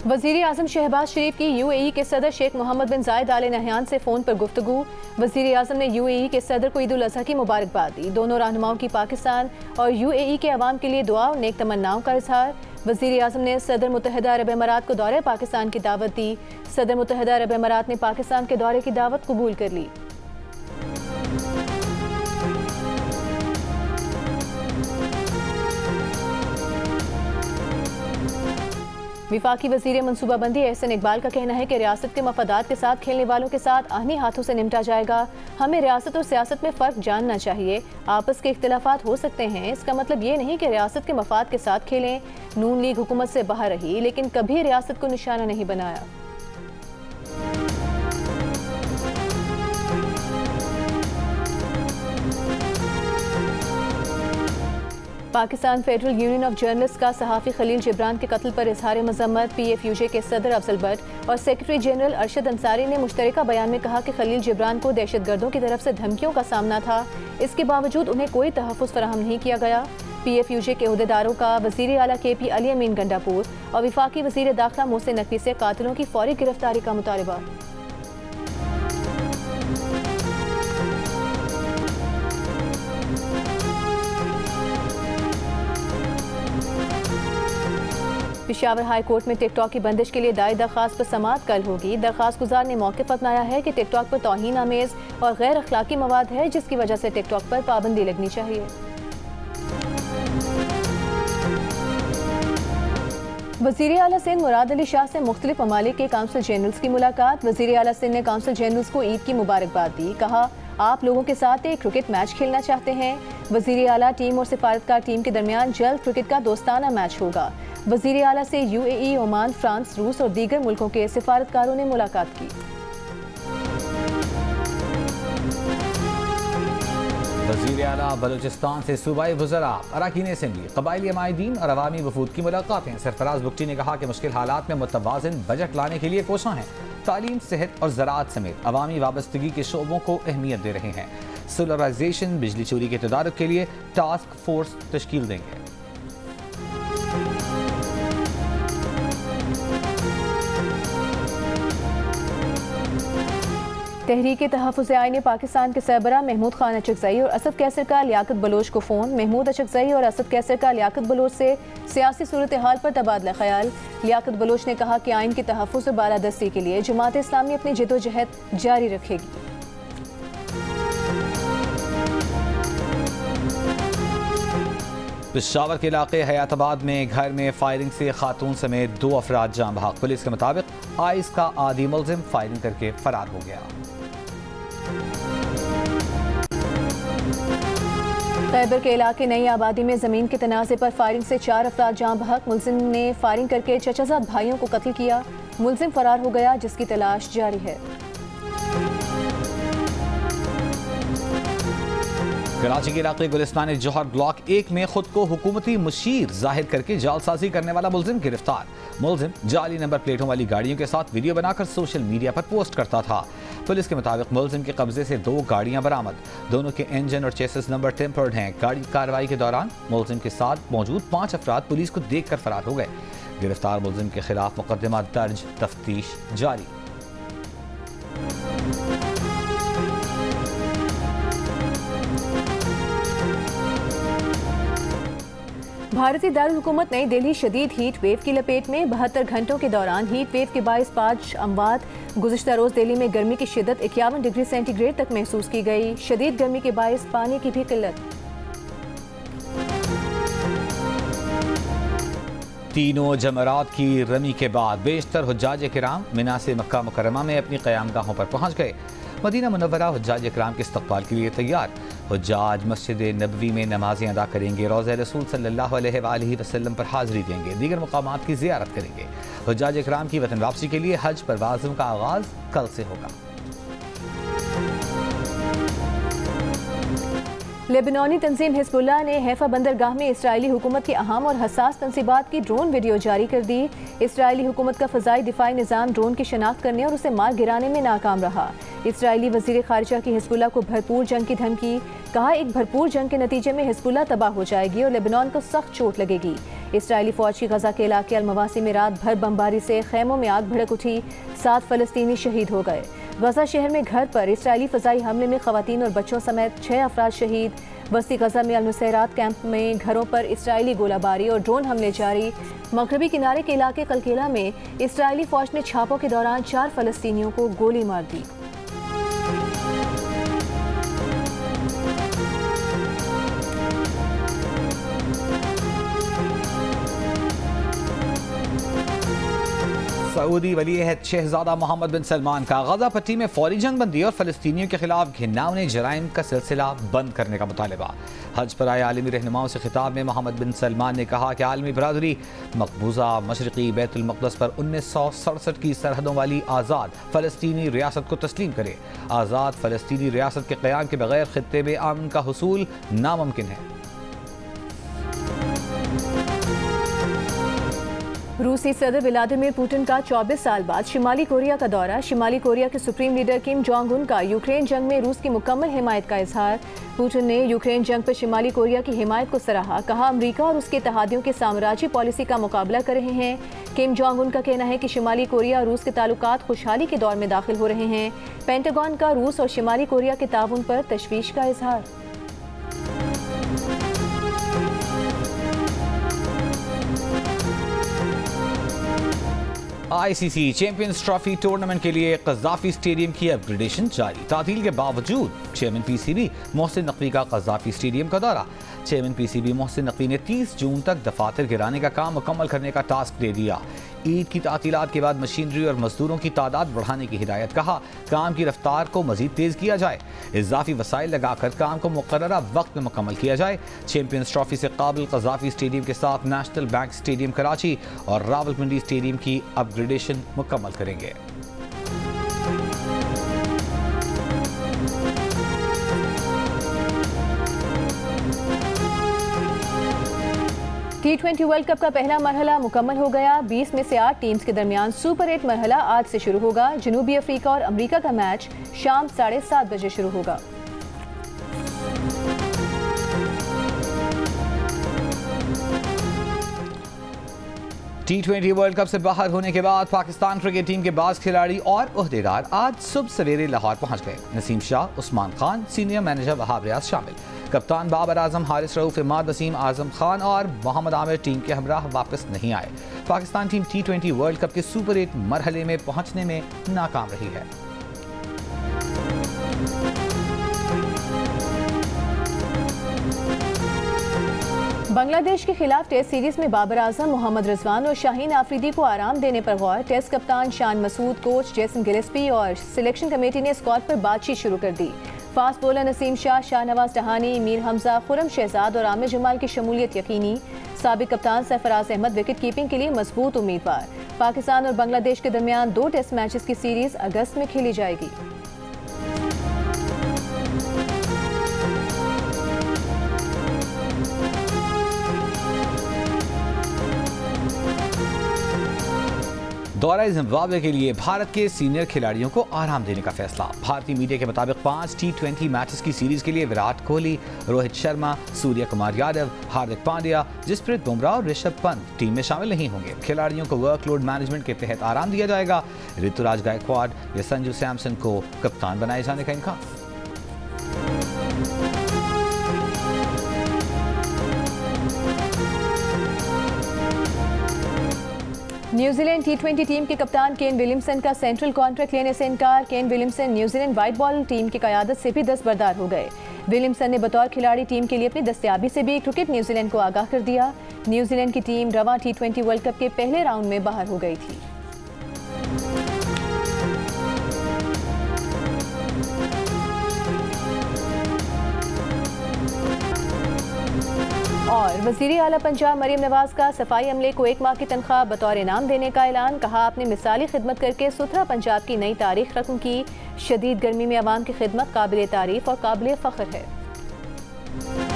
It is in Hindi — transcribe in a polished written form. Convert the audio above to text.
वज़ीर आज़म शहबाज शरीफ की UAE के सदर शेख मोहम्मद बिन जायद आल नहयान से फ़ोन पर गुफ्तगू। वज़ीर आज़म ने UAE के सदर को ईद उल अज़हा की मुबारकबाद दी। दोनों रहनुमाओं की पाकिस्तान और UAE के अवाम के लिए दुआ और नेक तमन्नाओं का इजहार। वज़ीर आज़म ने सदर मुत्तहिदा अरब अमारात को दौरे पाकिस्तान की दावत दी। सदर मुत्तहिदा अरब अमारात ने पाकिस्तान के दौरे की दावत कबूल कर ली। विफाकी वज़ीर मनसूबाबंदी एहसन इकबाल का कहना है कि रियासत के मफादात के साथ खेलने वालों के साथ आहनी हाथों से निपटा जाएगा। हमें रियासत और सियासत में फ़र्क जानना चाहिए। आपस के इख्तिलाफात हो सकते हैं, इसका मतलब ये नहीं कि रियासत के मफाद के साथ खेलें। नून लीग हुकूमत से बाहर रही लेकिन कभी रियासत को निशाना नहीं बनाया। Pakistan federal union of journalist का सहाफ़ी खलील जिब्रान के कत्ल पर इजहार मज़म्मत। PFUJ के सदर अफजल भट्ट और सेक्रेटरी जनरल अरशद अंसारी ने मुश्तरका बयान में कहा कि खलील जिब्रान को दहशतगर्दों की तरफ से धमकियों का सामना था, इसके बावजूद उन्हें कोई तहफ़्फ़ुज़ फराहम नहीं किया गया। PFUJ के अहदेदारों का वज़ीर आला KP अली अमीन गंडापुर और वफाकी वज़ीर दाखिला मोहसिन नकवी से कातिलों की फौरी गिरफ्तारी का मुतालबा। पेशावर हाई कोर्ट में टिकटॉक की बंदिश के लिए दायर दरख्वास्त पर समाअत कल होगी। दरख्वास्त गुजार ने मौक़िफ़ अपनाया है कि टिकटॉक पर तौहीन आमेज़ और गैर अखलाकी मवाद है, जिसकी वजह से टिकटॉक पर पाबंदी लगनी चाहिए। वज़ीर आला सिंध मुराद अली शाह से मुख्तलिफ ममालिक के काउंसिल जनरल्स की मुलाकात। वज़ीर आला सिंध ने काउंसिल जनरल्स को ईद की मुबारकबाद दी। कहा, आप लोगों के साथ एक क्रिकेट मैच खेलना चाहते हैं। वज़ीर आला टीम और सिफारतकार टीम के दरमियान जल्द क्रिकेट का दोस्ताना मैच होगा। वज़ीर आला से UAE, ओमान, फ्रांस, रूस और दीगर मुल्कों के सिफारतकारों ने मुलाकात की। वज़ीर आला बलूचिस्तान से सूबाई वज़रा, अरकान असेंबली, क़बाइली अमायदीन और अवामी वफूद की मुलाकातें। सरफराज बुगटी ने कहा कि मुश्किल हालात में मुतवाज़िन बजट लाने के लिए कोशा हैं। तालीम, सेहत और ज़राअत समेत अवामी वाबस्तगी के शोबों को अहमियत दे रहे हैं। सोलराइजेशन, बिजली चोरी के तदारुक के लिए टास्क फोर्स तश्कील देंगे। तहरीक तहफ़्फ़ुज़ आईन पाकिस्तान के सरबराह महमूद खान अचकज़ई और असद कैसर का लियाकत बलोच को फ़ोन। महमूद अचकज़ई और असद कैसर का लियाकत बलोच से सियासी सूरत हाल पर तबादला ख्याल। लियाकत बलोच ने कहा कि आइन की तहफ़्फ़ुज़ और बालादस्ती के लिए जमात इस्लामी अपनी जदोजहद जारी रखेगी। पेशावर के इलाके हयाताबाद में घर में फायरिंग से खातून समेत 2 अफराद जान बहक। पुलिस के मुताबिक आइस का आदी मुलजिम फायरिंग करके फरार हो गया। खैबर के इलाके नई आबादी में ज़मीन के तनाज़े पर फायरिंग से 4 अफराद जान बहक। मुलजिम ने फायरिंग करके चचाजाद भाइयों को कत्ल किया। मुलजिम फरार हो गया, जिसकी तलाश जारी है। कराची के इलाके गुलिस्तान जौहर ब्लॉक 1 में खुद को हुकूमती मुशीर जाहिर करके जालसाजी करने वाला मुलजिम गिरफ्तार। मुलजिम जाली नंबर प्लेटों वाली गाड़ियों के साथ वीडियो बनाकर सोशल मीडिया पर पोस्ट करता था। पुलिस के मुताबिक मुलजिम के कब्जे से 2 गाड़ियां बरामद। दोनों के इंजन और चेसिस नंबर टेम्पर्ड हैं। गाड़ी कार्रवाई के दौरान मुलजिम के साथ मौजूद 5 अफराद पुलिस को देखकर फरार हो गए। गिरफ्तार मुलजिम के खिलाफ मुकदमा दर्ज, तफ्तीश जारी। भारतीय दारुल हुकूमत नई दिल्ली शदीद हीट वेव की लपेट में। 72 घंटों के दौरान हीट वेव के बायस 5 अमवात। गुज़िश्ता रोज़ दिल्ली में गर्मी की शिद्दत 51 डिग्री सेंटीग्रेड तक महसूस की गई। शदीद गर्मी के बायस पानी की भी किल्लत। तीनों जमरात की रमी के बाद बेशतर हुज्जाज किराम मिना से मक्का मुकर्रमा में अपनी क़यामगाहों पर पहुँच गए। मदीना मुनव्वरा हुज्जाज किराम के इस्तक़बाल के लिए तैयार। हुज्जाज मस्जिद नबवी में नमाज़ें अदा करेंगे, रोज़े रसूल सल्लल्लाहु अलैहि वसल्लम पर हाज़िरी देंगे, दीगर मकामात की ज़ियारत करेंगे। हुज्जाज किराम की वतन वापसी के लिए हज परवाज़ों का आगाज़ कल से होगा। लेबनानी तंजीम हिजबुल्लाह ने हैफा बंदरगाह में इसराइली हुकूमत की अहम और हसास तंसीबात की ड्रोन वीडियो जारी कर दी। इसराइली हुकूमत का फ़ज़ाई दिफाई निज़ाम ड्रोन की शनाख्त करने और उसे मार गिराने में नाकाम रहा। इसराइली वज़ीर ख़ारिजा की हिजबुल्लाह को भरपूर जंग की धमकी। कहा, एक भरपूर जंग के नतीजे में हिजबुल्लाह तबाह हो जाएगी और लेबनान को सख्त चोट लगेगी। इसराइली फ़ौज की गजा के इलाके अलमवासी में रात भर बमबारी से खैमों में आग भड़क उठी। 7 फ़लस्तीनी शहीद हो गए। गजा शहर में घर पर इसराइली फ़ज़ाई हमले में ख़वातीन और बच्चों समेत 6 अफराद शहीद। वस्ती गजा में अल-नुसैरात कैंप में घरों पर इसराइली गोलाबारी और ड्रोन हमले जारी। मगरबी किनारे के इलाके कलकेला में इसराइली फ़ौज ने छापों के दौरान 4 फ़लस्तीनियों को गोली मार दी। सऊदी वली-ए-अहद शहजादा मोहम्मद बिन सलमान का गजा पट्टी में फौरी जंग बंदी और फ़लस्तीनियों के खिलाफ घिनौने जराइम का सिलसिला बंद करने का मुतालबा। हज पर आए आलमी रहनुमाओं से खिताब में मोहम्मद बिन सलमान ने कहा कि आलमी बरादरी मकबूजा मशरक़ी बैतुल मक़दस पर 1967 की सरहदों वाली आज़ाद फ़लस्तीनी रियासत को तस्लीम करे। आज़ाद फ़लस्तीनी रियासत के क़याम के बगैर ख़ित्ते में अमन का हुसूल नामुमकिन है। रूसी सदर व्लादिमीर पुतिन का 24 साल बाद शिमाली कोरिया का दौरा। शिमाली कोरिया के supreme leader Kim Jong Un का यूक्रेन जंग में रूस की मुकम्मल हिमायत का इजहार। पुतिन ने यूक्रेन जंग पर शिमाली कोरिया की हिमायत को सराहा। कहा, अमरीका और उसके इत्तेहादियों की साम्राज्य पॉलिसी का मुकाबला कर रहे हैं। किम जोंग उन का कहना है कि शिमाली कोरिया और रूस के ताल्लुकात खुशहाली के दौर में दाखिल हो रहे हैं। पेंटागन का रूस और शिमाली कोरिया के ताउन पर तशवीश का इजहार। ICC चैंपियंस ट्रॉफी टूर्नामेंट के लिए कज़ाफी स्टेडियम की अपग्रेडेशन जारी। तातील के बावजूद चेयरमैन PCB मोहसिन नकवी का कज़ाफी स्टेडियम का दौरा। चेयरमैन PCB मोहसिन नकवी ने 30 जून तक दफातर गिराने का काम मुकम्मल करने का टास्क दे दिया। ईद की तातीलात के बाद मशीनरी और मजदूरों की तादाद बढ़ाने की हिदायत। कहा, काम की रफ्तार को मजीद तेज किया जाए। इजाफी वसाइल लगाकर काम को मुकर्ररा वक्त में मुकम्मल किया जाए। चैंपियंस ट्रॉफी से काबिल कज़ाफी स्टेडियम के साथ नेशनल बैंक स्टेडियम कराची और रावलपिंडी स्टेडियम की अपग्रेडेशन मुकम्मल करेंगे। T20 वर्ल्ड कप का पहला मरहला मुकम्मल हो गया। 20 में से 8 टीम्स के दरमियान सुपर 8 मरहला आज से शुरू होगा। जनूबी अफ्रीका और अमेरिका का मैच शाम 7:30 बजे शुरू होगा। T20 वर्ल्ड कप से बाहर होने के बाद पाकिस्तान क्रिकेट टीम के बाज़ खिलाड़ी और ओहदेदार आज सुबह सवेरे लाहौर पहुंच गए। नसीम शाह, उस्मान खान, सीनियर मैनेजर वहाब रियाज शामिल। कप्तान बाबर आजम, हारिस रऊफ, इमाद वसीम, आजम खान और मोहम्मद आमिर टीम के हमराह वापस नहीं आए। Pakistan team T20 world cup के सुपर 8 मरहले में पहुंचने में नाकाम रही है। बांग्लादेश के खिलाफ टेस्ट सीरीज में बाबर आजम, मोहम्मद रिजवान और शाहीन आफरीदी को आराम देने पर गौर। टेस्ट कप्तान Shan Masood, coach Jason Gillespie और सिलेक्शन कमेटी ने स्क्वाड पर बातचीत शुरू कर दी। फास्ट बॉलर नसीम शाह, शाहनवाज टहानी, मीर हमजा, खुरम शहजाद और आमिर जमाल की शमूलियत यकीनी। साबिक कप्तान सरफराज अहमद विकेट कीपिंग के लिए मजबूत उम्मीदवार। पाकिस्तान और बांग्लादेश के दरमियान 2 टेस्ट मैचेस की सीरीज अगस्त में खेली जाएगी। दौरा जिम्बाब्वे के लिए भारत के सीनियर खिलाड़ियों को आराम देने का फैसला। भारतीय मीडिया के मुताबिक 5 T20 मैचेस की सीरीज के लिए विराट कोहली, रोहित शर्मा, सूर्य कुमार यादव, हार्दिक पांड्या, जसप्रीत बुमराह और ऋषभ पंत टीम में शामिल नहीं होंगे। खिलाड़ियों को वर्कलोड मैनेजमेंट के तहत आराम दिया जाएगा। ऋतुराज गायकवाड़ या संजू सैमसन को कप्तान बनाए जाने का इम्कान। न्यूजीलैंड T20 टीम के कप्तान केन विलियमसन का सेंट्रल कॉन्ट्रैक्ट लेने से इनकार। Kane Williamson New Zealand white ball team की क़यादत से भी दस्तबरदार हो गए। विलियमसन ने बतौर खिलाड़ी टीम के लिए अपनी दस्तयाबी से भी क्रिकेट न्यूजीलैंड को आगाह कर दिया। न्यूजीलैंड की टीम रवां T20 वर्ल्ड कप के पहले राउंड में बाहर हो गई थी। और वज़ीर आला पंजाब मरीम नवाज का सफाई अमले को 1 माह की तनख्वाह बतौर इनाम देने का ऐलान। कहा, आपने मिसाली खिदमत करके सुथरा पंजाब की नई तारीख रकम की। शदीद गर्मी में अवाम की खिदमत काबिल तारीफ और काबिल फ़ख्र है। है।